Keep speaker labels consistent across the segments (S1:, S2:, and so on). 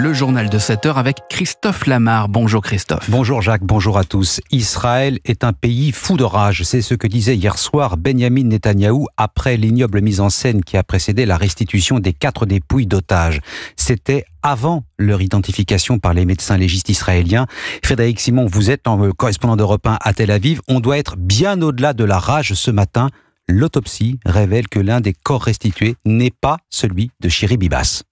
S1: le journal de 7h avec Christophe Lamar. Bonjour Christophe.
S2: Bonjour Jacques, bonjour à tous. Israël est un pays fou de rage. C'est ce que disait hier soir Benjamin Netanyahou après l'ignoble mise en scène qui a précédé la restitution des 4 dépouilles d'otages. C'était avant leur identification par les médecins légistes israéliens. Frédéric Simon, vous êtes correspondant d'Europe 1 à Tel Aviv. On doit être bien au-delà de la rage ce matin. L'autopsie révèle que l'un des corps restitués n'est pas celui de Shiri Bibas.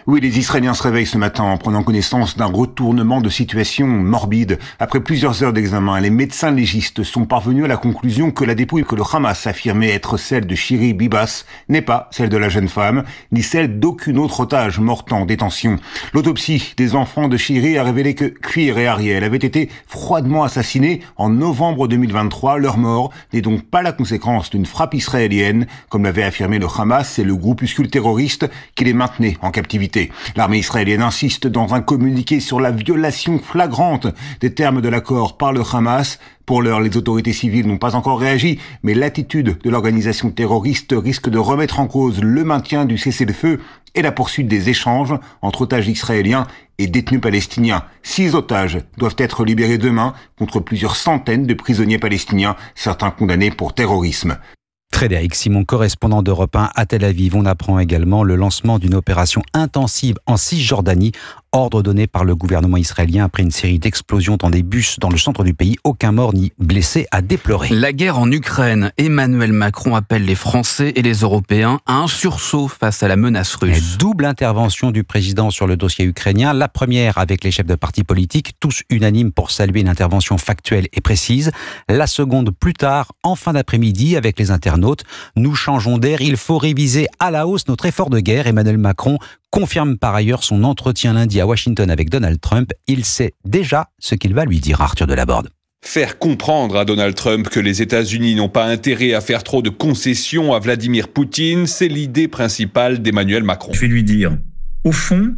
S3: Oui, les Israéliens se réveillent ce matin en prenant connaissance d'un retournement de situation morbide. Après plusieurs heures d'examen, les médecins légistes sont parvenus à la conclusion que la dépouille que le Hamas affirmait être celle de Shiri Bibas n'est pas celle de la jeune femme, ni celle d'aucune autre otage morte en détention. L'autopsie des enfants de Shiri a révélé que Kfir et Ariel avaient été froidement assassinés en novembre 2023. Leur mort n'est donc pas la conséquence d'une frappe israélienne, comme l'avait affirmé le Hamas et le groupuscule terroriste qui les maintenait en captivité. L'armée israélienne insiste dans un communiqué sur la violation flagrante des termes de l'accord par le Hamas. Pour l'heure, les autorités civiles n'ont pas encore réagi, mais l'attitude de l'organisation terroriste risque de remettre en cause le maintien du cessez-le-feu et la poursuite des échanges entre otages israéliens et détenus palestiniens. 6 otages doivent être libérés demain contre plusieurs centaines de prisonniers palestiniens, certains condamnés pour terrorisme.
S2: Frédéric Simon, correspondant d'Europe 1 à Tel Aviv. On apprend également le lancement d'une opération intensive en Cisjordanie, ordre donné par le gouvernement israélien après une série d'explosions dans des bus dans le centre du pays. Aucun mort ni blessé à déplorer.
S1: La guerre en Ukraine. Emmanuel Macron appelle les Français et les Européens à un sursaut face à la menace russe.
S2: Double intervention du président sur le dossier ukrainien. La première avec les chefs de partis politiques, tous unanimes pour saluer une intervention factuelle et précise. La seconde plus tard, en fin d'après-midi, avec les internautes. Nous changeons d'air, il faut réviser à la hausse notre effort de guerre. Emmanuel Macron confirme par ailleurs son entretien lundi à Washington avec Donald Trump. Il sait déjà ce qu'il va lui dire, Arthur Delaborde.
S4: Faire comprendre à Donald Trump que les États-Unis n'ont pas intérêt à faire trop de concessions à Vladimir Poutine, c'est l'idée principale d'Emmanuel Macron.
S5: Je vais lui dire, au fond,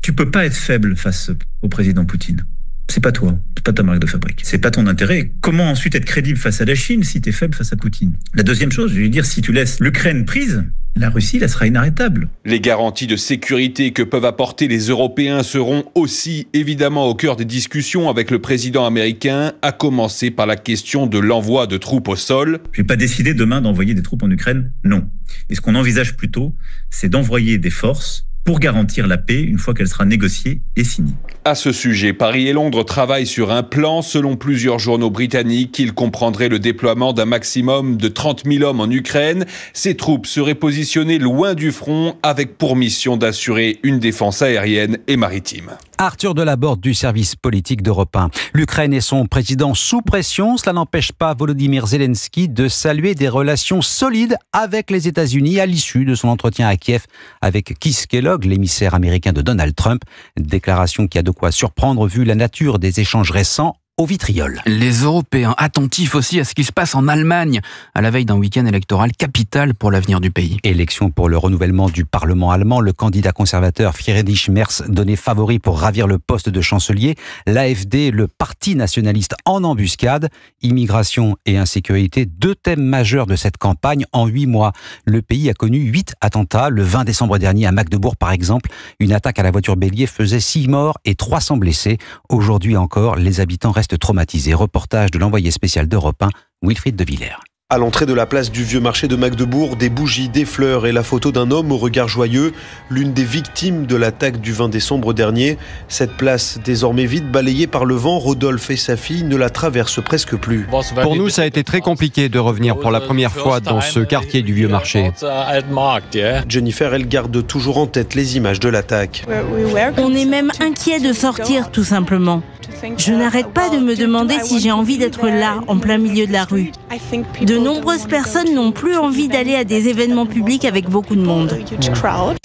S5: tu peux pas être faible face au président Poutine. C'est pas toi, c'est pas ta marque de fabrique, c'est pas ton intérêt. Comment ensuite être crédible face à la Chine si t'es faible face à Poutine? La deuxième chose, je vais lui dire, si tu laisses l'Ukraine prise, la Russie, elle sera inarrêtable.
S4: Les garanties de sécurité que peuvent apporter les Européens seront aussi évidemment au cœur des discussions avec le président américain, à commencer par la question de l'envoi de troupes au sol.
S5: Je vais pas décider demain d'envoyer des troupes en Ukraine, non. Et ce qu'on envisage plutôt, c'est d'envoyer des forces pour garantir la paix une fois qu'elle sera négociée et signée.
S4: À ce sujet, Paris et Londres travaillent sur un plan. Selon plusieurs journaux britanniques, il comprendrait le déploiement d'un maximum de 30 000 hommes en Ukraine. Ces troupes seraient positionnées loin du front, avec pour mission d'assurer une défense aérienne et maritime.
S2: Arthur Delaborde du service politique d'Europe 1. L'Ukraine et son président sous pression, cela n'empêche pas Volodymyr Zelensky de saluer des relations solides avec les États-Unis à l'issue de son entretien à Kiev avec Keith Kellogg, l'émissaire américain de Donald Trump. Déclaration qui a de quoi surprendre vu la nature des échanges récents au vitriol.
S1: Les Européens attentifs aussi à ce qui se passe en Allemagne, à la veille d'un week-end électoral capital pour l'avenir du pays.
S2: Élection pour le renouvellement du Parlement allemand. Le candidat conservateur Friedrich Merz donné favori pour ravir le poste de chancelier. L'AfD, le parti nationaliste en embuscade. Immigration et insécurité, 2 thèmes majeurs de cette campagne. En 8 mois, le pays a connu 8 attentats. Le 20 décembre dernier à Magdebourg, par exemple, une attaque à la voiture bélier faisait 6 morts et 300 blessés. Aujourd'hui encore, les habitants restent traumatisés. Reportage de l'envoyé spécial d'Europe 1, Wilfried de Villers.
S6: À l'entrée de la place du vieux marché de Magdebourg, des bougies, des fleurs et la photo d'un homme au regard joyeux, l'une des victimes de l'attaque du 20 décembre dernier. Cette place, désormais vide, balayée par le vent, Rodolphe et sa fille ne la traversent presque plus.
S7: Pour nous, ça a été très compliqué de revenir pour la première fois dans ce quartier du vieux marché.
S6: Jennifer, elle garde toujours en tête les images de l'attaque.
S8: On est même inquiet de sortir, tout simplement. Je n'arrête pas de me demander si j'ai envie d'être là, en plein milieu de la rue. De nombreuses personnes n'ont plus envie d'aller à des événements publics avec beaucoup de monde.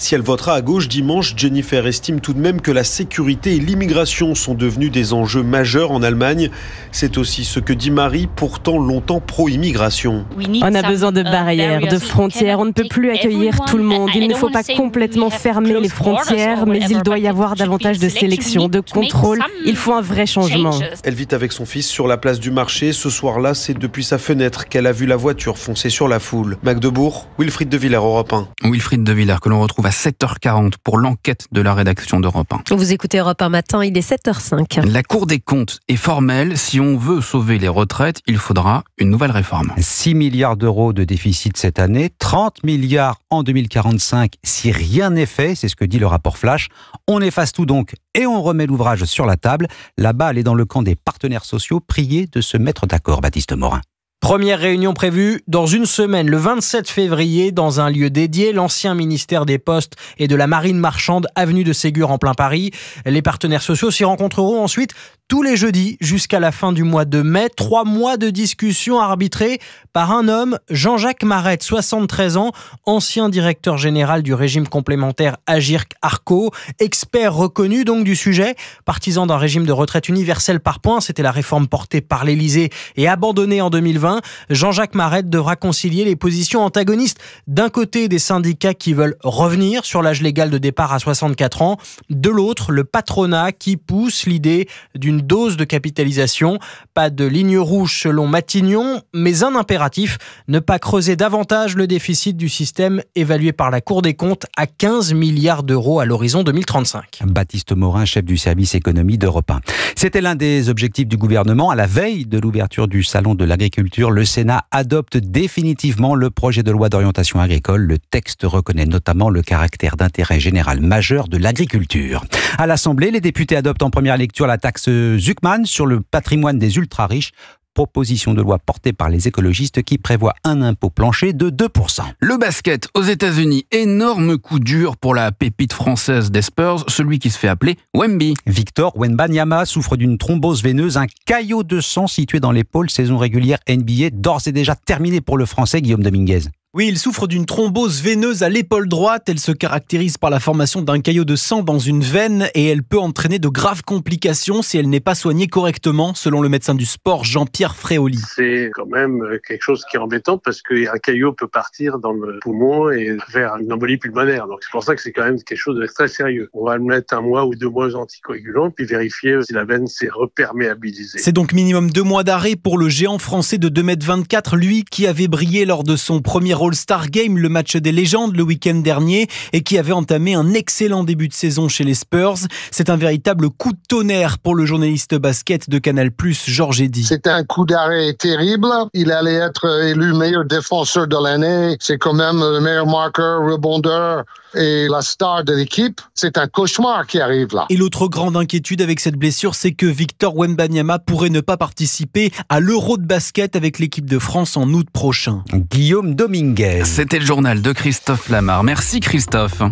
S6: Si elle votera à gauche dimanche, Jennifer estime tout de même que la sécurité et l'immigration sont devenus des enjeux majeurs en Allemagne. C'est aussi ce que dit Marie, pourtant longtemps pro-immigration.
S9: On a besoin de barrières, de frontières. On ne peut plus accueillir tout le monde. Il ne faut pas complètement fermer les frontières, mais il doit y avoir davantage de sélection, de contrôle. Il faut un vrai changement.
S6: Elle vit avec son fils sur la place du marché. Ce soir-là, c'est depuis sa fenêtre fenêtre qu'elle a vu la voiture foncer sur la foule. Magdebourg, Wilfried de Villers, Europe 1.
S1: Wilfried de Villers, que l'on retrouve à 7h40 pour l'enquête de la rédaction d'Europe 1.
S9: Vous écoutez Europe 1 matin, il est 7h05.
S1: La Cour des comptes est formelle. Si on veut sauver les retraites, il faudra une nouvelle réforme.
S2: 6 milliards d'euros de déficit cette année, 30 milliards en 2045 si rien n'est fait, c'est ce que dit le rapport Flash. On efface tout donc et on remet l'ouvrage sur la table. La balle est dans le camp des partenaires sociaux. Priez de se mettre d'accord, Baptiste Morin.
S10: Première réunion prévue dans une semaine, le 27 février, dans un lieu dédié, l'ancien ministère des Postes et de la Marine marchande, avenue de Ségur en plein Paris. Les partenaires sociaux s'y rencontreront ensuite tous les jeudis jusqu'à la fin du mois de mai. 3 mois de discussion arbitrés par un homme, Jean-Jacques Marette, 73 ans, ancien directeur général du régime complémentaire Agirc-Arrco, expert reconnu donc du sujet, partisan d'un régime de retraite universel par points. C'était la réforme portée par l'Élysée et abandonnée en 2020. Jean-Jacques Marette devra concilier les positions antagonistes. D'un côté, des syndicats qui veulent revenir sur l'âge légal de départ à 64 ans. De l'autre, le patronat qui pousse l'idée d'une dose de capitalisation. Pas de ligne rouge selon Matignon, mais un impératif, ne pas creuser davantage le déficit du système évalué par la Cour des comptes à 15 milliards d'euros à l'horizon 2035.
S2: Baptiste Morin, chef du service économie d'Europe 1. C'était l'un des objectifs du gouvernement. À la veille de l'ouverture du Salon de l'agriculture, le Sénat adopte définitivement le projet de loi d'orientation agricole. Le texte reconnaît notamment le caractère d'intérêt général majeur de l'agriculture. À l'Assemblée, les députés adoptent en première lecture la taxe Zuckman sur le patrimoine des ultra-riches. Proposition de loi portée par les écologistes qui prévoit un impôt plancher de 2%.
S1: Le basket aux États-Unis, énorme coup dur pour la pépite française des Spurs, celui qui se fait appeler Wemby.
S2: Victor Wembanyama souffre d'une thrombose veineuse, un caillot de sang situé dans l'épaule. Saison régulière NBA d'ores et déjà terminée pour le Français Guillaume Dominguez.
S11: Oui, il souffre d'une thrombose veineuse à l'épaule droite. Elle se caractérise par la formation d'un caillot de sang dans une veine et elle peut entraîner de graves complications si elle n'est pas soignée correctement, selon le médecin du sport Jean-Pierre Fréoli.
S12: C'est quand même quelque chose qui est embêtant parce qu'un caillot peut partir dans le poumon et faire une embolie pulmonaire. Donc c'est pour ça que c'est quand même quelque chose de très sérieux. On va le mettre 1 mois ou 2 mois aux anticoagulants puis vérifier si la veine s'est reperméabilisée.
S11: C'est donc minimum 2 mois d'arrêt pour le géant français de 2,24 m, lui qui avait brillé lors de son premier All-Star Game, le match des légendes le week-end dernier et qui avait entamé un excellent début de saison chez les Spurs. C'est un véritable coup de tonnerre pour le journaliste basket de Canal+, Georges Eddy.
S13: C'était un coup d'arrêt terrible. Il allait être élu meilleur défenseur de l'année. C'est quand même le meilleur marqueur, rebondeur et la star de l'équipe. C'est un cauchemar qui arrive là.
S11: Et l'autre grande inquiétude avec cette blessure, c'est que Victor Wembanyama pourrait ne pas participer à l'Euro de basket avec l'équipe de France en août prochain.
S2: Guillaume Dominguez.
S1: C'était le journal de Christophe Lamar. Merci Christophe.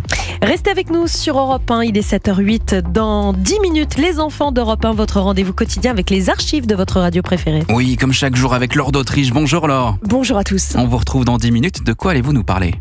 S9: Restez avec nous sur Europe 1, il est 7h08. Dans 10 minutes, les enfants d'Europe 1, votre rendez-vous quotidien avec les archives de votre radio préférée.
S1: Oui, comme chaque jour avec Laure d'Autriche. Bonjour Laure.
S9: Bonjour à tous.
S1: On vous retrouve dans 10 minutes. De quoi allez-vous nous parler ?